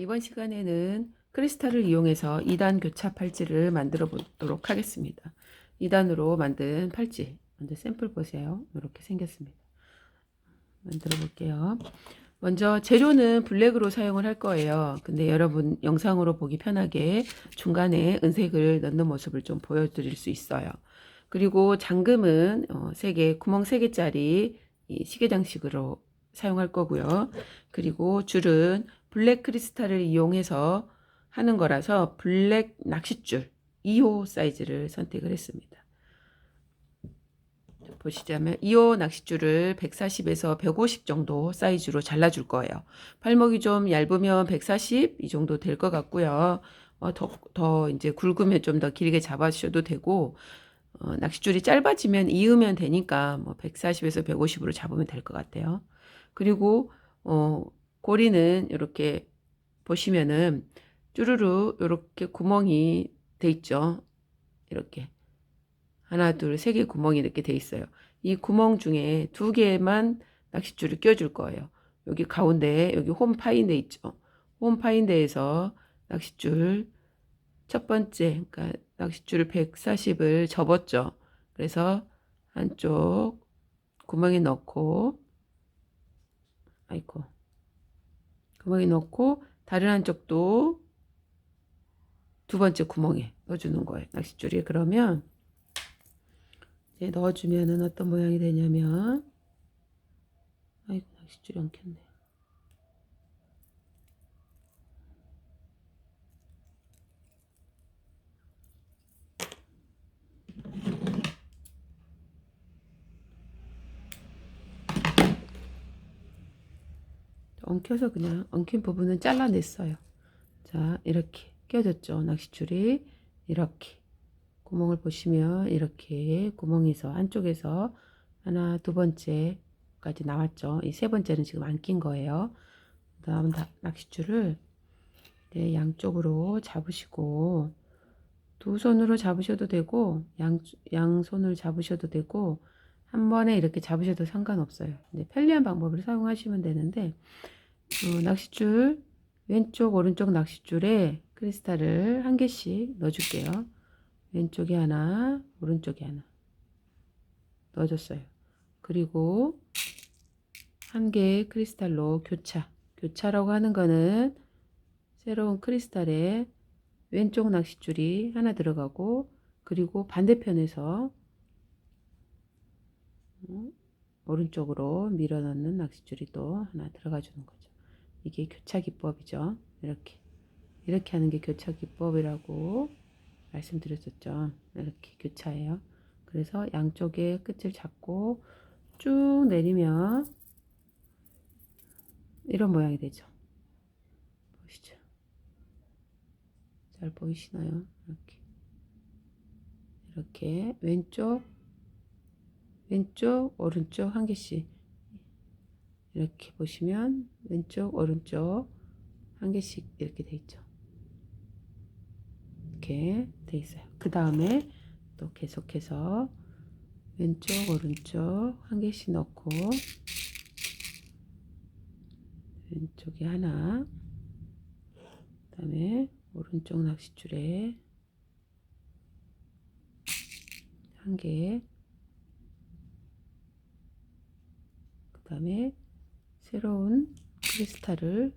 이번 시간에는 크리스탈을 이용해서 2단 교차 팔찌를 만들어 보도록 하겠습니다. 2단으로 만든 팔찌 먼저 샘플 보세요. 이렇게 생겼습니다. 만들어 볼게요. 먼저 재료는 블랙으로 사용을 할 거예요. 근데 여러분 영상으로 보기 편하게 중간에 은색을 넣는 모습을 좀 보여드릴 수 있어요. 그리고 잠금은 3개, 구멍 3개짜리 이 시계 장식으로 사용할 거고요. 그리고 줄은 블랙 크리스탈을 이용해서 하는 거라서 블랙 낚싯줄 2호 사이즈를 선택을 했습니다. 보시자면 2호 낚싯줄을 140에서 150 정도 사이즈로 잘라줄 거예요. 팔목이 좀 얇으면 140 이 정도 될 것 같고요. 더 이제 굵으면 좀 더 길게 잡아주셔도 되고, 낚싯줄이 짧아지면 이으면 되니까 뭐 140에서 150으로 잡으면 될 것 같아요. 그리고 고리는 이렇게 보시면은 쭈루루 이렇게 구멍이 돼 있죠. 이렇게 하나, 둘, 3개 구멍이 이렇게 돼 있어요. 이 구멍 중에 2개만 낚싯줄을 껴줄 거예요. 여기 가운데 여기 홈 파인데 있죠. 홈 파인데에서 낚싯줄 첫 번째, 그러니까 낚싯줄 140을 접었죠. 그래서 한쪽 구멍에 넣고, 아이고, 구멍에 넣고 다른 한쪽도 두 번째 구멍에 넣어주는 거예요. 낚싯줄이. 그러면 이제 넣어주면은 어떤 모양이 되냐면, 아이고, 낚싯줄이 안 켰네. 엉켜서 그냥 엉킨 부분은 잘라냈어요. 자, 이렇게 껴졌죠. 낚싯줄이 이렇게 구멍을 보시면 이렇게 구멍에서 한쪽에서 하나, 두 번째까지 나왔죠. 이 세 번째는 지금 안 낀 거예요. 그다음 낚싯줄을 양쪽으로 잡으시고 두 손으로 잡으셔도 되고 양손을 잡으셔도 되고 한 번에 이렇게 잡으셔도 상관없어요. 근데 편리한 방법을 사용하시면 되는데 낚싯줄 왼쪽 오른쪽 낚싯줄에 크리스탈을 한 개씩 넣어줄게요. 왼쪽에 하나 오른쪽에 하나 넣어줬어요. 그리고 한 개의 크리스탈로 교차라고 하는 거는 새로운 크리스탈에 왼쪽 낚싯줄이 하나 들어가고 그리고 반대편에서 오른쪽으로 밀어 넣는 낚싯줄이 또 하나 들어가 주는 거죠. 이게 교차 기법이죠. 이렇게 하는 게 교차 기법이라고 말씀드렸었죠. 이렇게 교차예요. 그래서 양쪽의 끝을 잡고 쭉 내리면 이런 모양이 되죠. 보시죠. 잘 보이시나요? 이렇게 왼쪽 오른쪽 한 개씩 이렇게 보시면 왼쪽 오른쪽 한 개씩 이렇게 돼 있죠. 이렇게 돼 있어요. 그 다음에 또 계속해서 왼쪽 오른쪽 한 개씩 넣고 왼쪽에 하나, 그 다음에 오른쪽 낚싯줄에 한 개, 그 다음에 새로운 크리스탈을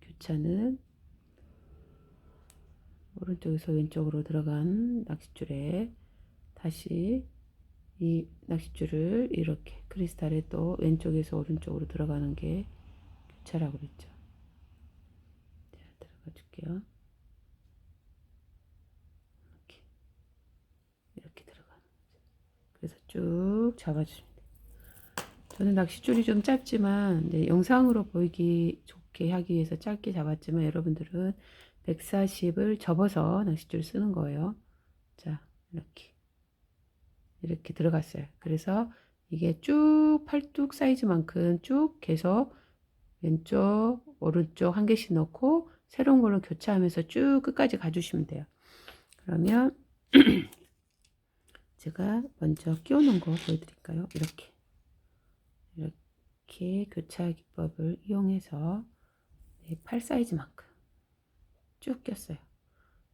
교차는 오른쪽에서 왼쪽으로 들어간 낚싯줄에 다시 이 낚싯줄을 이렇게 크리스탈에 또 왼쪽에서 오른쪽으로 들어가는 게 교차라고 그랬죠. 자, 들어가 줄게요. 이렇게 들어가는 거죠. 그래서 쭉 잡아줍니다. 저는 낚싯줄이 좀 짧지만 영상으로 보이기 좋게 하기 위해서 짧게 잡았지만 여러분들은 140을 접어서 낚싯줄을 쓰는 거예요. 자, 이렇게 들어갔어요. 그래서 이게 쭉 팔뚝 사이즈만큼 쭉 계속 왼쪽 오른쪽 한 개씩 넣고 새로운 걸로 교차하면서 쭉 끝까지 가주시면 돼요. 그러면 제가 먼저 끼우는 거 보여드릴까요? 이렇게 교차 기법을 이용해서 내 팔 사이즈만큼 쭉 꼈어요.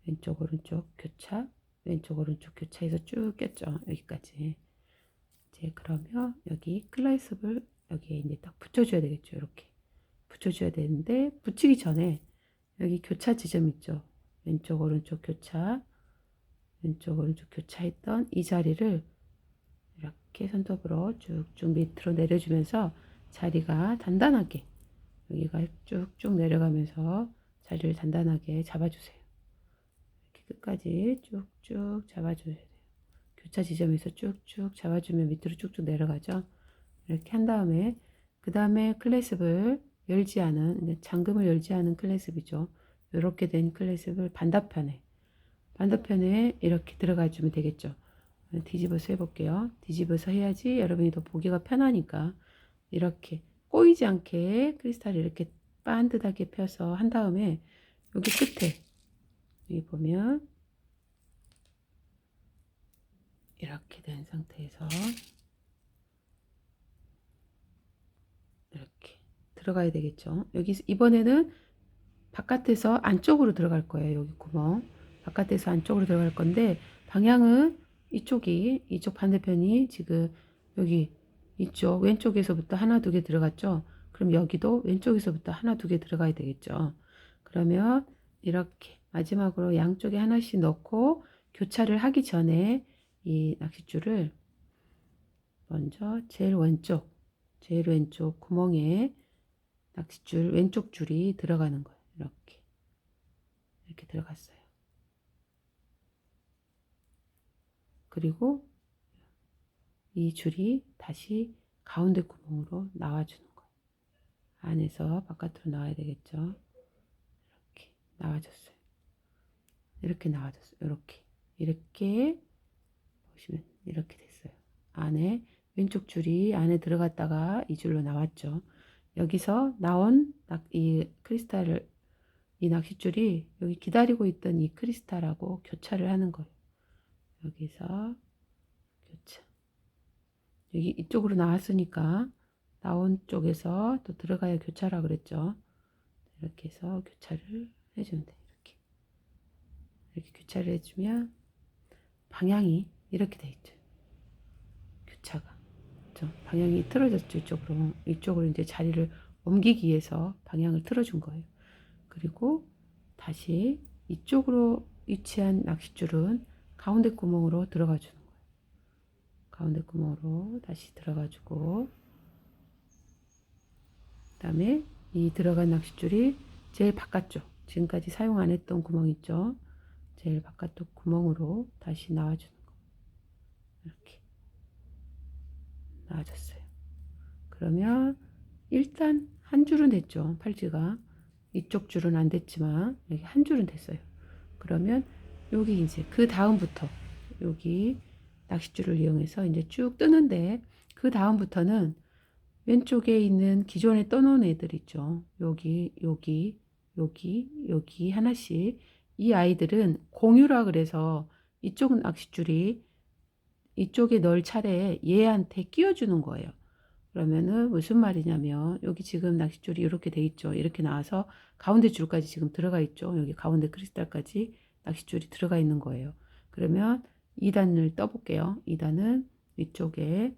왼쪽 오른쪽 교차, 왼쪽 오른쪽 교차해서 쭉 꼈죠. 여기까지. 이제 그러면 여기 클라이습을 여기에 이제 딱 붙여줘야 되겠죠. 이렇게 붙여줘야 되는데 붙이기 전에 여기 교차 지점 있죠. 왼쪽 오른쪽 교차, 왼쪽 오른쪽 교차했던 이 자리를 이렇게 손톱으로 쭉쭉 밑으로 내려주면서 자리가 단단하게 여기가 쭉쭉 내려가면서 자리를 단단하게 잡아주세요. 이렇게 끝까지 쭉쭉 잡아줘야 돼요. 교차 지점에서 쭉쭉 잡아주면 밑으로 쭉쭉 내려가죠. 이렇게 한 다음에 그 다음에 클래습을 열지 않은 잠금을 열지 않은 클래습이죠. 이렇게 된 클래습을 반대편에 이렇게 들어가 주면 되겠죠. 뒤집어서 해볼게요. 뒤집어서 해야지 여러분이 더 보기가 편하니까 이렇게 꼬이지 않게 크리스탈을 이렇게 반듯하게 펴서 한 다음에 여기 끝에 여기 보면 이렇게 된 상태에서 이렇게 들어가야 되겠죠. 여기 이번에는 바깥에서 안쪽으로 들어갈 거예요. 여기 구멍 바깥에서 안쪽으로 들어갈 건데 방향은 이쪽 반대편이 지금 여기 이쪽 왼쪽에서부터 하나 두 개 들어갔죠. 그럼 여기도 왼쪽에서부터 하나 두 개 들어가야 되겠죠. 그러면 이렇게 마지막으로 양쪽에 하나씩 넣고 교차를 하기 전에 이 낚싯줄을 먼저 제일 왼쪽 구멍에 낚싯줄 왼쪽 줄이 들어가는 거예요. 이렇게 들어갔어요. 그리고 이 줄이 다시 가운데 구멍으로 나와주는 거예요. 안에서 바깥으로 나와야 되겠죠. 이렇게 나와줬어요. 이렇게 나와줬어요. 이렇게 보시면 이렇게 됐어요. 안에 왼쪽 줄이 안에 들어갔다가 이 줄로 나왔죠. 여기서 나온 이 크리스탈을 이 낚싯줄이 여기 기다리고 있던 이 크리스탈하고 교차를 하는 거예요. 여기서 교차. 여기 이쪽으로 나왔으니까 나온 쪽에서 또 들어가야 교차라 그랬죠. 이렇게 해서 교차를 해주면 돼요. 이렇게 교차를 해주면 방향이 이렇게 돼 있죠. 교차가. 그렇죠? 방향이 틀어졌죠. 이쪽으로 이제 자리를 옮기기 위해서 방향을 틀어준 거예요. 그리고 다시 이쪽으로 위치한 낚싯줄은 가운데 구멍으로 들어가 주는 거예요. 가운데 구멍으로 다시 들어가 주고 그 다음에 이 들어간 낚싯줄이 제일 바깥쪽 지금까지 사용 안 했던 구멍 있죠. 제일 바깥쪽 구멍으로 다시 나와주는 거. 이렇게 나와줬어요. 그러면 일단 한 줄은 됐죠. 팔찌가 이쪽 줄은 안 됐지만 여기 한 줄은 됐어요. 그러면 여기 이제 그 다음부터 여기 낚싯줄을 이용해서 이제 쭉 뜨는데 그 다음부터는 왼쪽에 있는 기존에 떠놓은 애들 있죠. 여기 하나씩 이 아이들은 공유라 그래서 이쪽 낚싯줄이 이쪽에 넣을 차례에 얘한테 끼워주는 거예요. 그러면은 무슨 말이냐면 여기 지금 낚싯줄이 이렇게 돼 있죠. 이렇게 나와서 가운데 줄까지 지금 들어가 있죠. 여기 가운데 크리스탈까지 낚싯줄이 들어가 있는 거예요. 그러면 2단을 떠볼게요. 2단은 위쪽에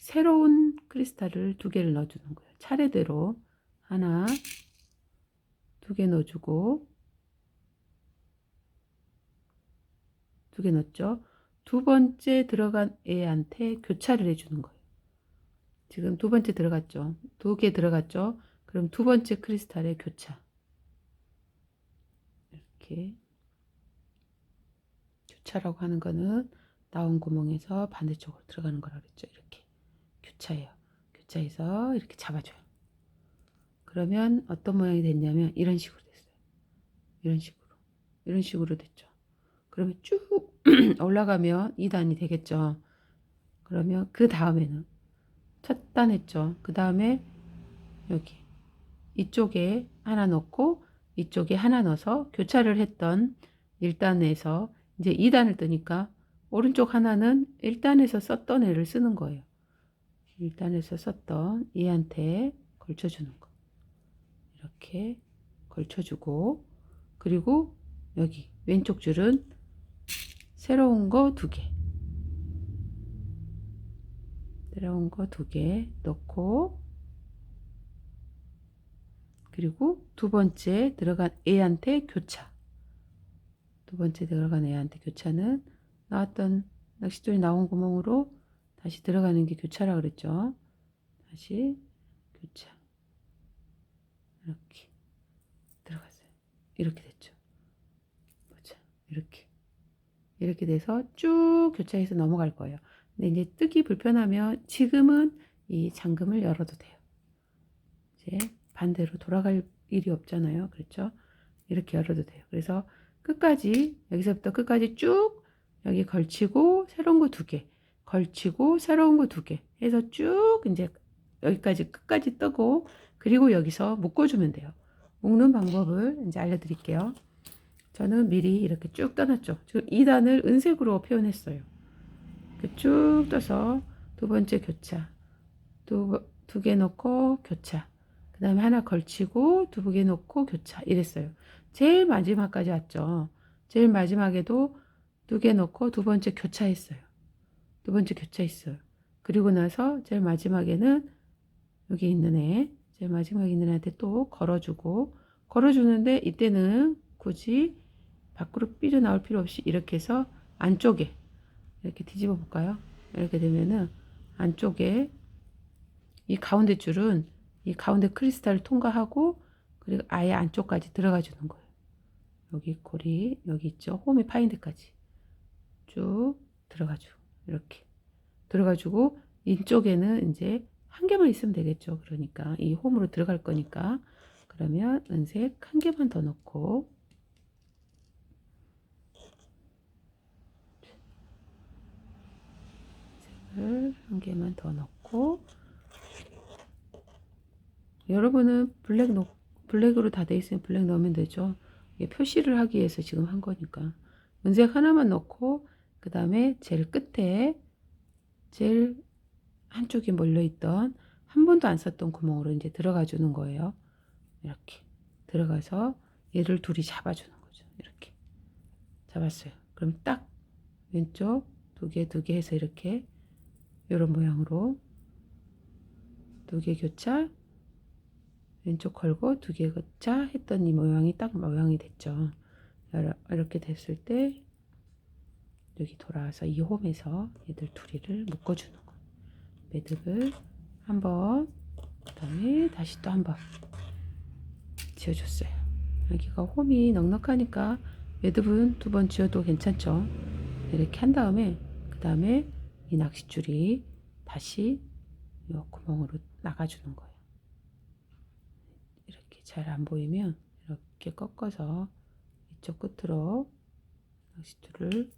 새로운 크리스탈을 2개를 넣어주는 거예요. 차례대로 하나, 2개 넣어주고 2개 넣었죠. 두 번째 들어간 애한테 교차를 해주는 거예요. 지금 두 번째 들어갔죠. 2개 들어갔죠. 그럼 두 번째 크리스탈의 교차. 이렇게 교차라고 하는 거는 나온 구멍에서 반대쪽으로 들어가는 거라고 그랬죠. 이렇게 교차해요. 교차해서 이렇게 잡아줘요. 그러면 어떤 모양이 됐냐면 이런 식으로 됐어요. 이런 식으로 됐죠. 그러면 쭉 올라가면 2단이 되겠죠. 그러면 그 다음에는 첫 단 했죠. 그 다음에 여기 이쪽에 하나 넣고 이쪽에 하나 넣어서 교차를 했던 1단에서 이제 2단을 뜨니까 오른쪽 하나는 1단에서 썼던 애를 쓰는 거예요. 1단에서 썼던 얘한테 걸쳐주는 거. 이렇게 걸쳐주고, 그리고 여기 왼쪽 줄은 새로운 거 2개, 새로운 거 2개 넣고, 그리고 두 번째 들어간 애한테 교차, 두 번째 들어간 애한테 교차는 나왔던 낚싯줄이 나온 구멍으로 다시 들어가는 게 교차라 그랬죠. 다시 교차, 이렇게 들어갔어요. 이렇게 됐죠. 보자, 이렇게 돼서 쭉 교차해서 넘어갈 거예요. 근데 이제 뜨기 불편하면 지금은 이 잠금을 열어도 돼요. 이제 반대로 돌아갈 일이 없잖아요. 그렇죠? 이렇게 열어도 돼요. 그래서 끝까지, 여기서부터 끝까지 쭉 여기 걸치고 새로운 거 2개, 걸치고 새로운 거 2개 해서 쭉 이제 여기까지 끝까지 뜨고, 그리고 여기서 묶어주면 돼요. 묶는 방법을 이제 알려드릴게요. 저는 미리 이렇게 쭉 떠났죠. 지금 2단을 은색으로 표현했어요. 쭉 떠서 두 번째 교차, 두 개 넣고 교차, 그 다음에 하나 걸치고 2개 넣고 교차, 이랬어요. 제일 마지막까지 왔죠. 제일 마지막에도 2개 넣고 두 번째 교차했어요. 두 번째 교차했어요. 그리고 나서 제일 마지막에는 여기 있는 애, 제일 마지막에 있는 애한테 또 걸어주는데 이때는 굳이 밖으로 삐져나올 필요 없이 이렇게 해서 안쪽에 이렇게 뒤집어 볼까요? 이렇게 되면은 안쪽에 이 가운데 줄은 이 가운데 크리스탈을 통과하고, 그리고 아예 안쪽까지 들어가 주는 거예요. 여기 고리, 여기 있죠? 홈이 파인 데까지 쭉 들어가주고, 이렇게 들어가주고, 이쪽에는 이제 한 개만 있으면 되겠죠. 그러니까 이 홈으로 들어갈 거니까, 그러면 은색 한 개만 더 넣고, 색을 한 개만 더 넣고, 여러분은 블랙으로 다 돼 있으면 블랙 넣으면 되죠. 이게 표시를 하기 위해서 지금 한 거니까. 은색 하나만 넣고, 그 다음에 제일 끝에 제일 한쪽에 몰려있던 한 번도 안 썼던 구멍으로 이제 들어가 주는 거예요. 이렇게 들어가서 얘를 둘이 잡아주는 거죠. 이렇게 잡았어요. 그럼 딱 왼쪽 2개 해서 이렇게 이런 모양으로 2개 교차, 왼쪽 걸고 2개 교차 했던 이 모양이 딱 모양이 됐죠. 이렇게 됐을 때 여기 돌아와서 이 홈에서 얘들 둘이를 묶어주는 거예요. 매듭을 한번, 그 다음에 다시 또 한번 지어줬어요. 여기가 홈이 넉넉하니까 매듭은 2번 지어도 괜찮죠. 이렇게 한 다음에, 그 다음에 이 낚싯줄이 다시 이 구멍으로 나가주는 거예요. 이렇게 잘 안 보이면 이렇게 꺾어서 이쪽 끝으로 낚싯줄을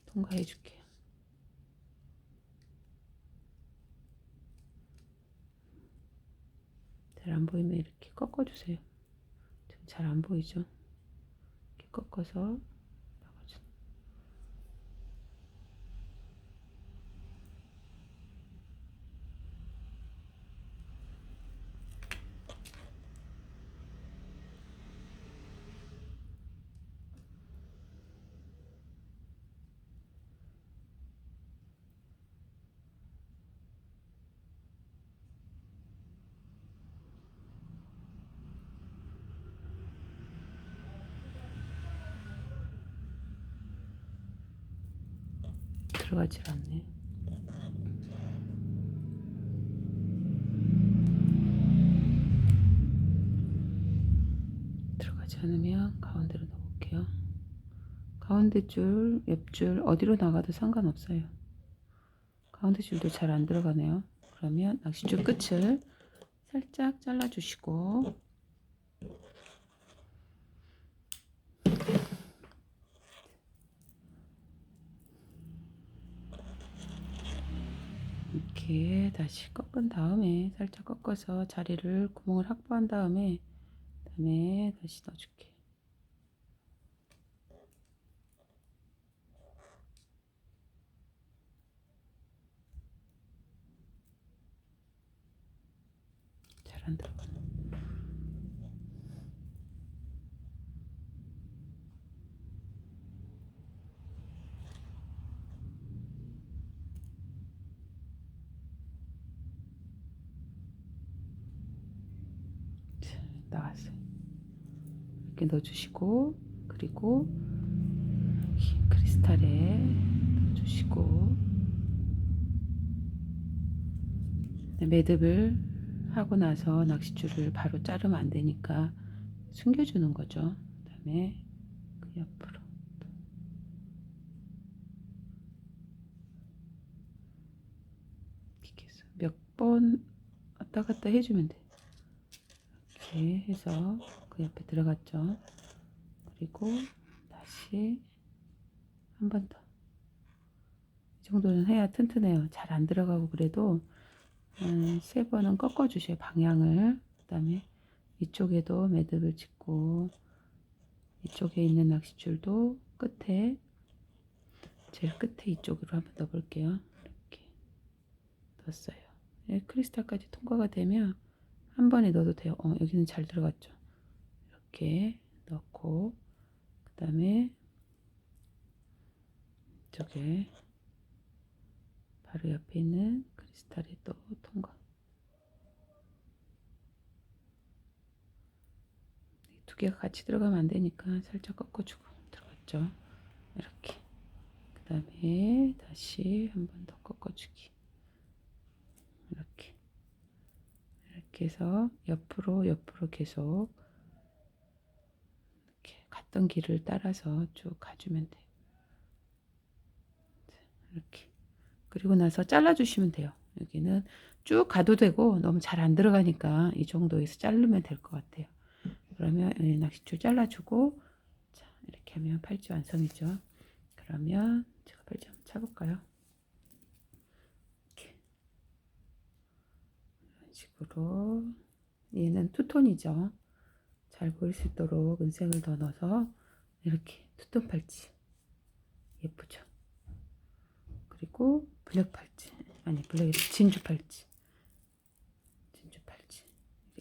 통과해 줄게요. 잘 안 보이면 이렇게 꺾어주세요. 지금 잘 안 보이죠? 이렇게 꺾어서 나가줘. 들어가질 않네. 들어가지 않으면 가운데로 넣어볼게요. 가운데 줄, 옆줄 어디로 나가도 상관없어요. 가운데 줄도 잘 안 들어가네요. 그러면 낚싯줄 끝을 살짝 잘라주시고, 이렇게 다시 꺾은 다음에 살짝 꺾어서 자리를 구멍을 확보한 다음에 그다음에 다시 넣어줄게. 잘 안 들어가네. 나왔어요. 이렇게 넣어주시고, 그리고 흰 크리스탈에 넣어주시고, 매듭을 하고 나서 낚싯줄을 바로 자르면 안 되니까 숨겨주는 거죠. 그 다음에 그 옆으로 이렇게 해서 몇 번 왔다 갔다 해주면 돼. 이렇게 해서 그 옆에 들어갔죠. 그리고 다시 한 번 더. 이 정도는 해야 튼튼해요. 잘 안 들어가고 그래도 한 3번은 꺾어 주셔요, 방향을. 그 다음에 이쪽에도 매듭을 짓고, 이쪽에 있는 낚싯줄도 끝에, 제일 끝에 이쪽으로 한번 넣어 볼게요. 이렇게 넣었어요. 크리스탈까지 통과가 되면 한 번에 넣어도 돼요. 여기는 잘 들어갔죠. 이렇게 넣고, 그 다음에 이쪽에 바로 옆에 있는 크리스탈에 또 통과. 두 개가 같이 들어가면 안 되니까 살짝 꺾어주고 들어갔죠. 이렇게. 그 다음에 다시 한 번 더 꺾어주기. 이렇게 해서 옆으로 계속 이렇게 갔던 길을 따라서 쭉 가주면 돼요. 이렇게. 그리고 나서 잘라주시면 돼요. 여기는 쭉 가도 되고 너무 잘 안 들어가니까 이 정도에서 자르면 될 것 같아요. 그러면 낚싯줄 잘라주고, 자, 이렇게 하면 팔찌 완성이죠. 그러면 제가 팔찌 한번 차볼까요? 이렇게. 이런 식으로. 얘는 투톤이죠. 잘 보일 수 있도록 은색을 더 넣어서 이렇게 투톤 팔찌. 예쁘죠? 그리고 블랙 팔찌. 아니, 블랙이 진주 팔찌.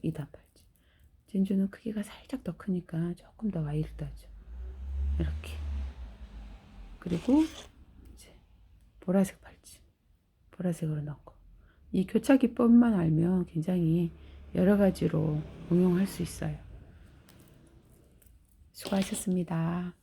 2단 팔찌. 진주는 크기가 살짝 더 크니까 조금 더 와일드하죠. 이렇게. 그리고 이제 보라색 팔찌. 보라색으로 넣고. 이 교차 기법만 알면 굉장히 여러 가지로 응용할 수 있어요. 수고하셨습니다.